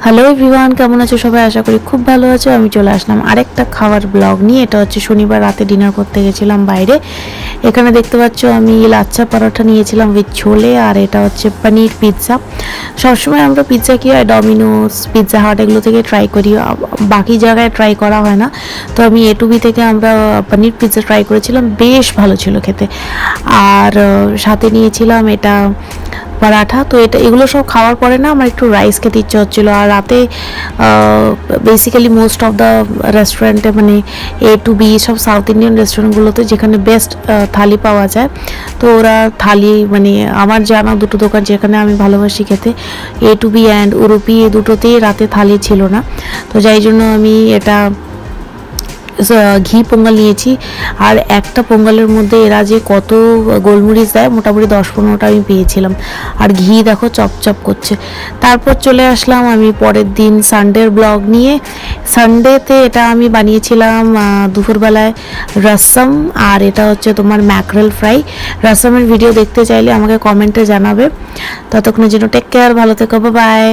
Hello everyone, কেমন আছো সবাই? আশা করি খুব ভালো আছো। আমি চলে আসলাম আরেকটা খাবার ব্লগ নিয়ে। এটা হচ্ছে শনিবার রাতে ডিনার করতে গেছিলাম বাইরে। এখানে দেখতে পাচ্ছ আমি লাচ্ছা পরোটা নিয়েছিলাম উইথ ছোলে, আর এটা হচ্ছে পনির পিৎজা। সবসময় আমরা পিৎজা কি হয় ডমিনোস, পিৎজা হাট এগুলো থেকে ট্রাই করি, বাকি জায়গায় ট্রাই করা হয় না। তো আমি A2B থেকে আমরা পনির পিৎজা ট্রাই করেছিলাম, বেশ ভালো ছিল খেতে। আর সাথে নিয়েছিলাম এটা পরাঠা। তো এগুলো সব খাওয়ার পরে না আমার একটু রাইস খেতে ইচ্ছে হচ্ছিলো। আর রাতে বেসিক্যালি মোস্ট অফ দ্য রেস্টুরেন্টে, মানে A2B সব সাউথ ইন্ডিয়ান রেস্টুরেন্টগুলোতে যেখানে বেস্ট থালি পাওয়া যায়, তো ওরা থালি, মানে আমার জানা দুটো দোকান যেখানে আমি ভালোবাসি খেতে, A2B অ্যান্ড উরুপি, এই দুটোতেই রাতে থালি ছিল না। তো যাই জন্য আমি এটা ঘি পোঙ্গল নিয়েছি। আর একটা পোঙ্গলের মধ্যে এরা যে কত গোলমরিচ দেয়, মোটামুটি 10-15টা আমি পেয়েছিলাম। আর ঘি দেখো চপচপ করছে। তারপর চলে আসলাম আমি পরের দিন সানডের ব্লগ নিয়ে। সানডেতে এটা আমি বানিয়েছিলাম দুপুরবেলায় রসম, আর এটা হচ্ছে তোমার ম্যাকরেল ফ্রাই। রসমের ভিডিও দেখতে চাইলে আমাকে কমেন্টে জানাবে। ততক্ষণের জন্য টেক কেয়ার, ভালো থেকো, বাই।